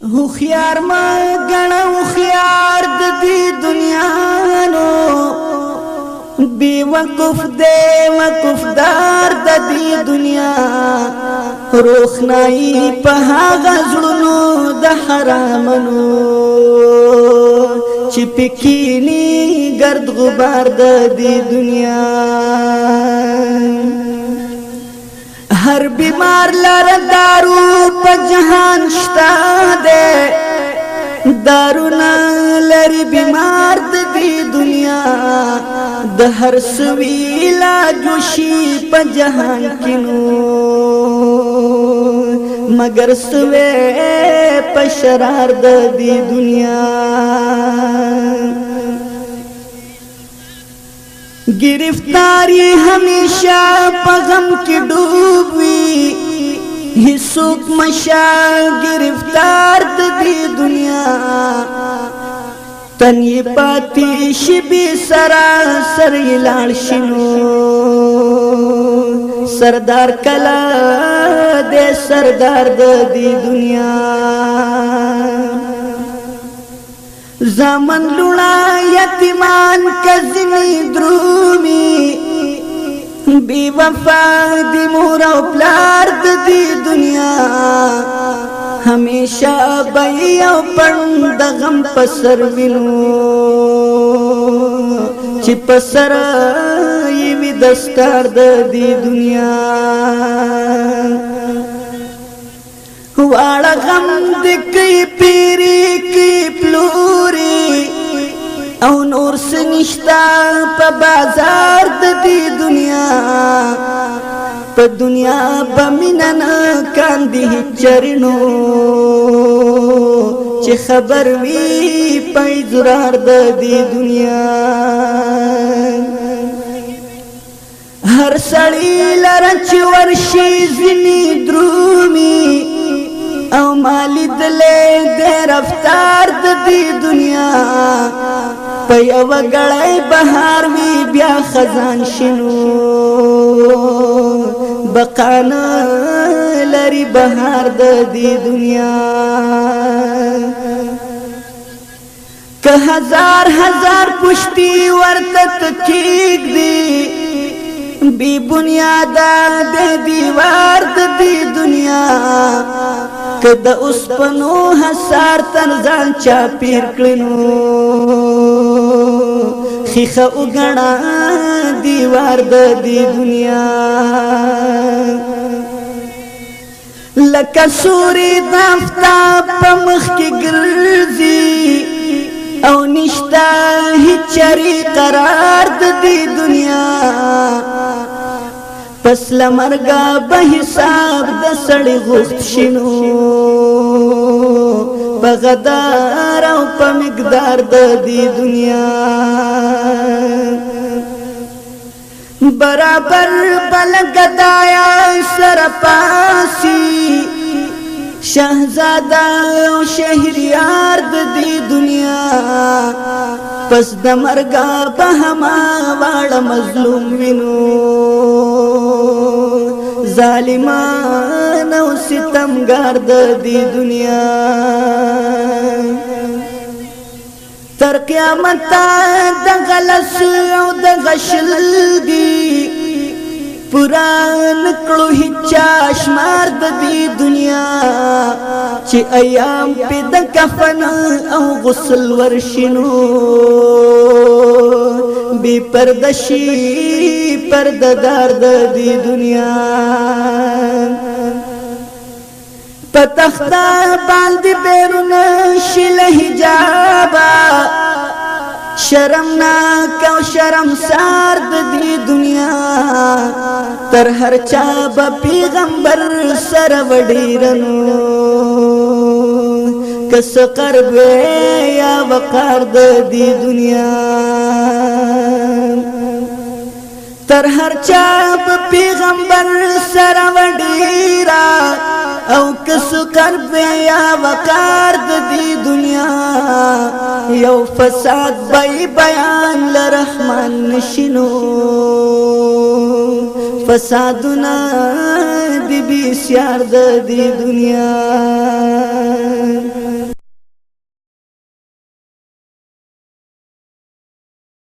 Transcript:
هوښیار ما ګڼه هوښیار د دې دنیا نو بې وقف دی وقفدار د دې دنیا روښنایي په هغه زړونو د حرامونو چې پکینی ګرد غبار د دې دنیا هر بیمار لره دارو په جهان شتا ده دارو نه لري بیمار د دې دنیا د هر سوي علاج شي په جهان کې نو مگر سوي په شرار د دې دنیا गिरफ्तारी हमेशा पगम की डूबी हिस्सुक मशा गिरफ्तार दी दुनिया तन ये पाती शिबी सरासर लाल शिनो सरदार कला दे सरदार दी दुनिया زمن لونا یتیمان کزنی درومی بی وفا دی مور او پلار دی دنیا ہمیشہ بئی او پند غم پسر وینو چی پسر یوی دستار دی دنیا واړه غم د کی پیری کی پلوري او نور سنشتا په بازار د دې دنیا په دنیا بمنن کاندي چرنو چې خبر وی په زرار د دې دنیا هر سړی لره چې ورشي زنی درومي او مالی دلے دے رفتار دی دنیا پا یو گڑای بہار وی بیا خزان شنو بقانا لری بہار دی دنیا که ہزار ہزار پشتی ورتت کیگ دی بی بنیادا دے دیوار دی دنیا که د اوسپنو حسار تر ځان چا پیر کړنو خیخه وګڼه دیوار د دې دنیا لکه سوري د آفتاب په مخ کې ګرځي او نشتا هیڅ چرې قرار د دې دنیا پس لمرگا به حساب د سړی غوښت شنو په غدار او په مقدار د دې دنیا برابر بل گدایا سر پاسی شہزادہ او شہریار د دې دنیا پس د مرګا په هما واړه مظلوم وینو ظالمان او ستمګار د دې دنیا تر قیامت د غلس او د غشل دی پران کړو هچا شمار د دې دنیا چې ایام په د کفن او غسل ورشنو بی پردشی پرددار د دې دنیا پتختا باندې بیرون شل حجابا شرمناک او شرمسار د دې دنیا تر هر چا به پیغمبر سره وډیرنو کس قرب یا وقار د دې دنیا تر هر چا به پیغمبر سره وډیرا او کس قرب یا وقار د دې دنیا یو فساد بای بیان لرحمان نشینو فسادنا دی بسیار د دنیا